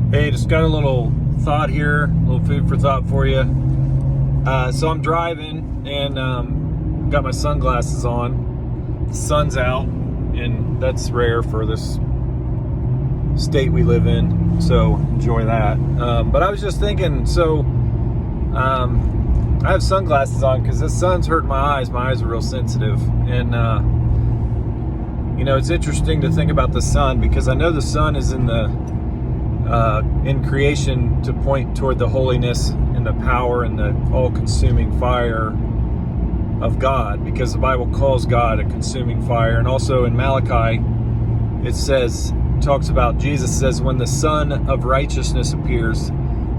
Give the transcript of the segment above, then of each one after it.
Hey, just got a little thought here, a little food for thought for you. So I'm driving and got my sunglasses on. The sun's out, and that's rare for this state we live in, so enjoy that. But I was just thinking, I have sunglasses on because the sun's hurting my eyes. My eyes are real sensitive, and it's interesting to think about the sun because I know the sun is in creation to point toward the holiness and the power and the all-consuming fire of God, because the Bible calls God a consuming fire. And also in Malachi, talks about, Jesus says, when the Son of Righteousness appears,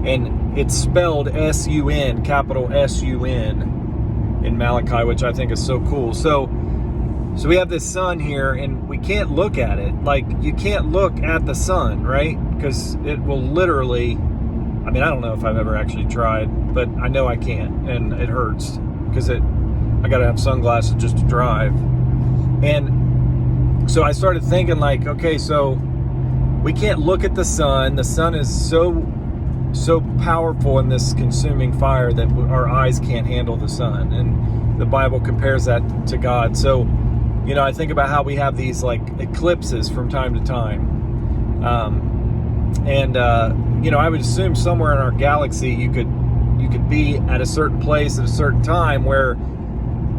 and it's spelled S-U-N, capital S-U-N in Malachi, which I think is so cool. So we have this sun here, and we can't look at it. Like, you can't look at the sun, right? Because it will literally, I don't know if I've ever actually tried, but I know I can't, and it hurts because I gotta have sunglasses just to drive. And so I started thinking, like, okay, so we can't look at the sun. The sun is so powerful in this consuming fire that our eyes can't handle the sun. And the Bible compares that to God. So, I think about how we have these like eclipses from time to time. I would assume somewhere in our galaxy you could be at a certain place at a certain time where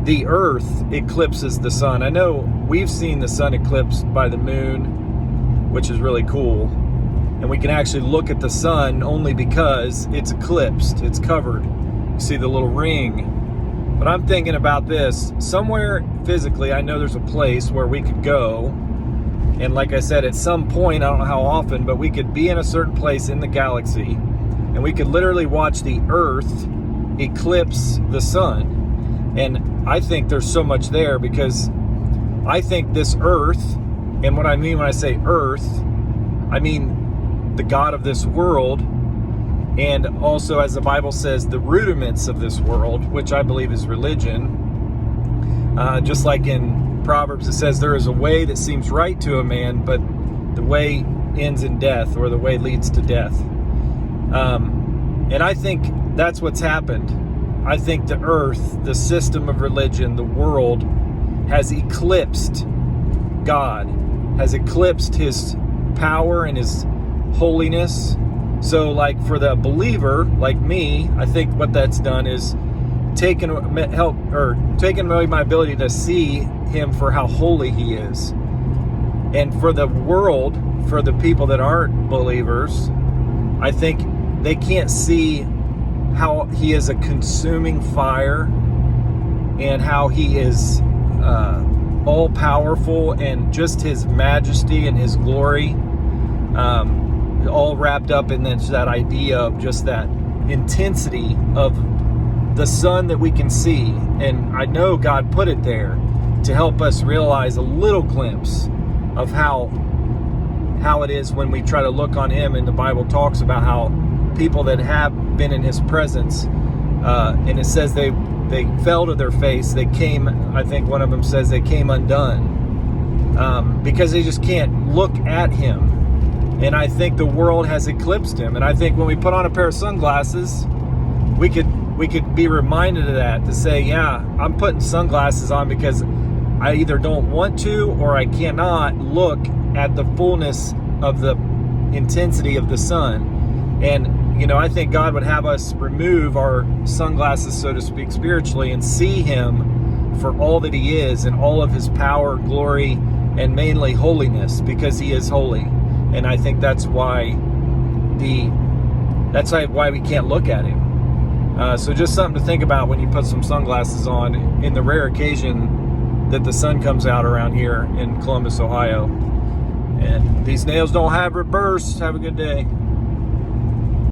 the Earth eclipses the sun. I know we've seen the sun eclipsed by the moon, which is really cool. And we can actually look at the sun only because it's eclipsed, it's covered. You see the little ring. But I'm thinking about this. Somewhere physically, I know there's a place where we could go. And like I said, at some point, I don't know how often, but we could be in a certain place in the galaxy, and we could literally watch the Earth eclipse the sun. And I think there's so much there, because I think this Earth, and what I mean when I say Earth, I mean the God of this world, and also, as the Bible says, the rudiments of this world, which I believe is religion. Just like in Proverbs, it says there is a way that seems right to a man, but the way ends in death, or the way leads to death. And I think that's what's happened. I think the earth, the system of religion, the world has eclipsed God, has eclipsed his power and his holiness. So like for the believer like me, I think what that's done is taken away my ability to see him for how holy he is. And for the world, for the people that aren't believers, I think they can't see how he is a consuming fire, and how he is all powerful, and just his majesty and his glory, all wrapped up in that idea of just that intensity of the sun that we can see. And I know God put it there to help us realize a little glimpse of how it is when we try to look on him. And the Bible talks about how people that have been in his presence, and it says they fell to their face. They came, I think one of them says they came undone, because they just can't look at him. And I think the world has eclipsed him. And I think when we put on a pair of sunglasses, we could be reminded of that, to say, yeah, I'm putting sunglasses on because I either don't want to, or I cannot look at the fullness of the intensity of the sun. And, I think God would have us remove our sunglasses, so to speak, spiritually, and see him for all that he is, and all of his power, glory, and mainly holiness, because he is holy. And I think that's why we can't look at him. So just something to think about when you put some sunglasses on, in the rare occasion that the sun comes out around here in Columbus, Ohio. And these nails don't have reverse. Have a good day.